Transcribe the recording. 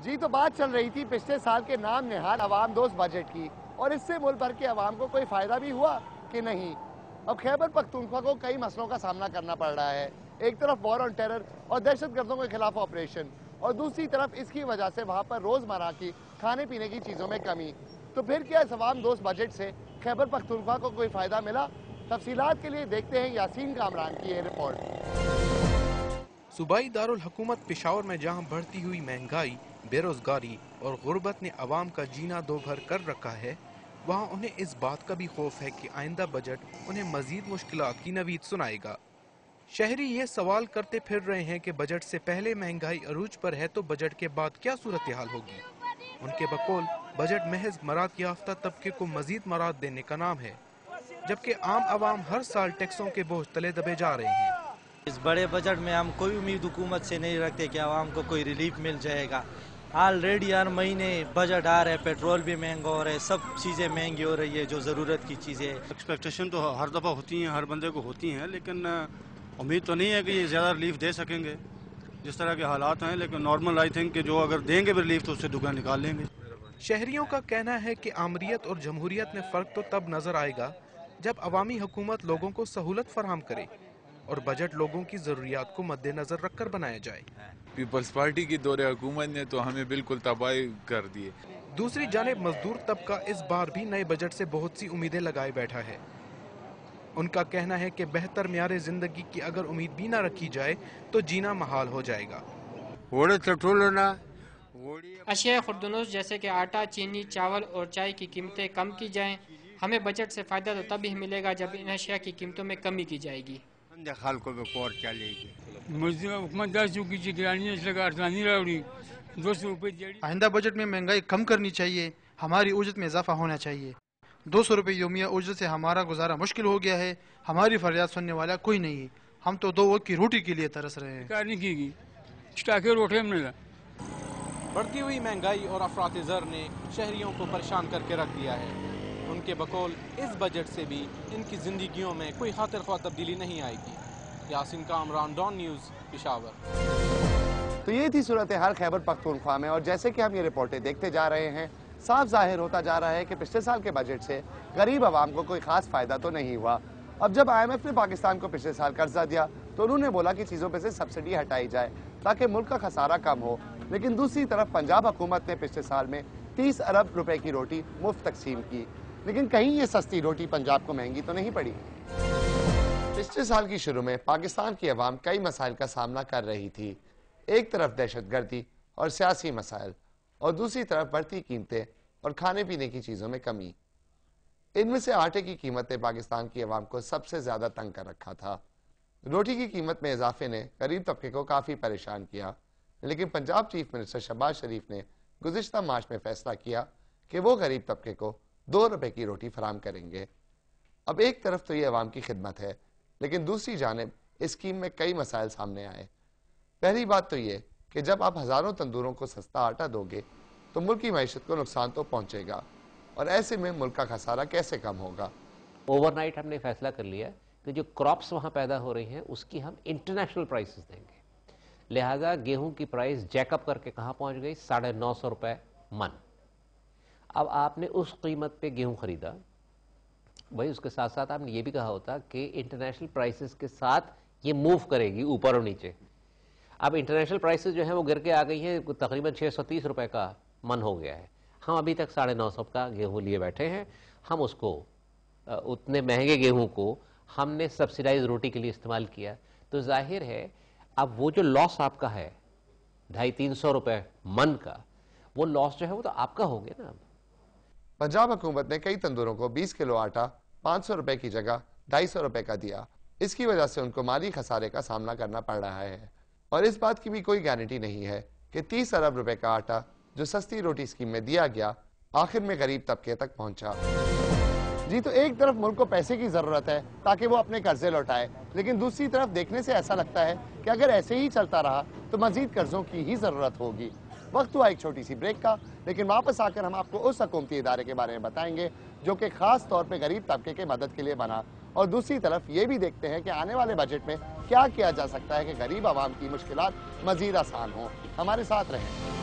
जी तो बात चल रही थी पिछले साल के नाम निहाल अवाम दोस्त बजट की, और इससे मुल्क भर के अवाम को कोई फायदा भी हुआ कि नहीं। अब खैबर पख्तूनख्वा को कई मसलों का सामना करना पड़ रहा है। एक तरफ वॉर ऑन टेरर और दहशत गर्दों के खिलाफ ऑपरेशन, और दूसरी तरफ इसकी वजह से वहाँ पर रोजमर्रा की खाने पीने की चीज़ों में कमी। तो फिर क्या इस अवाम दोस्त बजट से खैबर पख्तूनख्वा को कोई फायदा मिला? तफसीलात के लिए देखते हैं यासीन कामरान की ये रिपोर्ट। सूबाई दारुल हुकूमत पेशावर में जहां बढ़ती हुई महंगाई, बेरोजगारी और गुर्बत ने अवाम का जीना दो भर कर रखा है, वहां उन्हें इस बात का भी खौफ है कि आइंदा बजट उन्हें मजीद मुश्किलात की नवीद सुनाएगा। शहरी ये सवाल करते फिर रहे हैं कि बजट से पहले महंगाई अरूज पर है तो बजट के बाद क्या सूरत हाल होगी। उनके बकौल बजट महज मराद याफ्ता तबके को मजीद मराद देने का नाम है, जबकि आम अवाम हर साल टैक्सों के बोझ तले दबे जा रहे हैं। इस बड़े बजट में हम कोई उम्मीद हुकूमत से नहीं रखते कि आवाम को कोई रिलीफ मिल जाएगा। ऑलरेडी हर महीने बजट आ रहा है, पेट्रोल भी महंगा हो रहा है, सब चीज़ें महंगी हो रही है जो ज़रूरत की चीज़ें। एक्सपेक्टेशन तो हर दफ़ा होती हैं, हर बंदे को होती हैं, लेकिन उम्मीद तो नहीं है कि ये ज़्यादा रिलीफ दे सकेंगे जिस तरह के हालात हैं। लेकिन नॉर्मल आई थिंक कि जो अगर देंगे भी रिलीफ तो उससे दुगना निकाल लेंगे। शहरियों का कहना है कि आमरीत और जमहूरियत में फ़र्क तो तब नज़र आएगा जब अवामी हुकूमत लोगों को सहूलत फराहम करे और बजट लोगों की ज़रूरियात को मद्देनजर रखकर बनाया जाए। पीपल्स पार्टी की दौरे हुकूमत ने तो हमें बिल्कुल तबाही कर दिए। दूसरी जानिब मजदूर तबका इस बार भी नए बजट से बहुत सी उम्मीदें लगाए बैठा है। उनका कहना है कि बेहतर म्यारे जिंदगी की अगर उम्मीद भी न रखी जाए तो जीना महाल हो जाएगा। अशिया खुर्दनोश जैसे कि आटा, चीनी, चावल और चाय की कीमतें कम की जाएं। हमें बजट से फ़ायदा तो तभी मिलेगा जब इन अशिया की कीमतों में कमी की जाएगी। आइंदा बजट में महंगाई कम करनी चाहिए, हमारी उजरत में इजाफा होना चाहिए। 200 रुपये योमिया उजरत से हमारा गुजारा मुश्किल हो गया है। हमारी फरियाद सुनने वाला कोई नहीं है। हम तो 2 वक्त की रोटी के लिए तरस रहे हैं। बढ़ती हुई महंगाई और अफरात ज़र ने शहरियों को परेशान करके रख दिया है। उनके बकौल इस बजट से भी इनकी जिंदगियों में कोई खातिर ख्वाह तब्दीली नहीं आएगी। Yasin Kamran, Dawn News, Peshawar. तो ये थी सूरत हाल खैबर पख्तूनख्वा में, और जैसे कि हम ये रिपोर्टें देखते जा रहे हैं, साफ जाहिर होता जा रहा है कि पिछले साल के बजट से गरीब आवाम को कोई खास फायदा तो नहीं हुआ। अब जब IMF ने पाकिस्तान को पिछले साल कर्जा दिया तो उन्होंने बोला कि चीज़ों पे से सब्सिडी हटाई जाए ताकि मुल्क का खसारा कम हो, लेकिन दूसरी तरफ पंजाब हुकूमत ने पिछले साल में 30 अरब रुपए की रोटी मुफ्त तकसीम की। लेकिन कहीं ये सस्ती रोटी पंजाब को महंगी तो नहीं पड़ी। पिछले साल की शुरू में पाकिस्तान की अवाम कई मसाइल का सामना कर रही थी। एक तरफ दहशत गर्दी और सियासी मसाइल, और दूसरी तरफ बढ़ती कीमतें और खाने पीने की चीज़ों में कमी। इनमें से आटे की कीमत ने पाकिस्तान की अवाम को सबसे ज़्यादा तंग कर रखा था। रोटी की कीमत में इजाफे ने गरीब तबके को काफ़ी परेशान किया, लेकिन पंजाब चीफ मिनिस्टर शहबाज शरीफ ने गुज़िश्ता मार्च में फैसला किया कि वो गरीब तबके को 2 रुपए की रोटी फराम करेंगे। अब एक तरफ तो ये अवाम की खिदमत है, लेकिन दूसरी जानिब इस स्कीम में कई मसाइल सामने आए। पहली बात तो ये कि जब आप हज़ारों तंदूरों को सस्ता आटा दोगे तो मुल्क की मईशत को नुकसान तो पहुँचेगा, और ऐसे में मुल्क का खसारा कैसे कम होगा। ओवरनाइट हमने फैसला कर लिया कि जो क्रॉप्स वहाँ पैदा हो रही हैं उसकी हम इंटरनेशनल प्राइसेस देंगे। लिहाजा गेहूं की प्राइस जैकअप करके कहाँ पहुँच गई? 950 रुपये मन। अब आपने उस कीमत पे गेहूं खरीदा, वही उसके साथ साथ आपने ये भी कहा होता कि इंटरनेशनल प्राइसेस के साथ ये मूव करेगी ऊपर और नीचे। अब इंटरनेशनल प्राइसेस जो है वो गिर के आ गई हैं, तकरीबन 630 रुपये का मन हो गया है। हम अभी तक 950 का गेहूं लिए बैठे हैं। हम उसको उतने महंगे गेहूं को हमने सब्सिडाइज रोटी के लिए इस्तेमाल किया, तो जाहिर है अब वो जो लॉस आपका है 250-300 रुपये मन का, वो लॉस जो है वो तो आपका हो गया ना। पंजाब हुकूमत ने कई तंदूरों को 20 किलो आटा 500 रुपए की जगह 250 रुपए का दिया। इसकी वजह से उनको माली खसारे का सामना करना पड़ रहा है, और इस बात की भी कोई गारंटी नहीं है कि 30 अरब रुपए का आटा जो सस्ती रोटी स्कीम में दिया गया आखिर में गरीब तबके तक पहुंचा। जी तो एक तरफ मुल्क को पैसे की जरूरत है ताकि वो अपने कर्जे लौटाए, लेकिन दूसरी तरफ देखने से ऐसा लगता है कि अगर ऐसे ही चलता रहा तो मजीद कर्जों की ही जरूरत होगी। वक्त हुआ एक छोटी सी ब्रेक का, लेकिन वापस आकर हम आपको उस हुकूमती इदारे के बारे में बताएंगे जो कि खास तौर पे गरीब तबके के मदद के लिए बना, और दूसरी तरफ ये भी देखते हैं कि आने वाले बजट में क्या किया जा सकता है कि गरीब आवाम की मुश्किलात मजीद आसान हो। हमारे साथ रहें।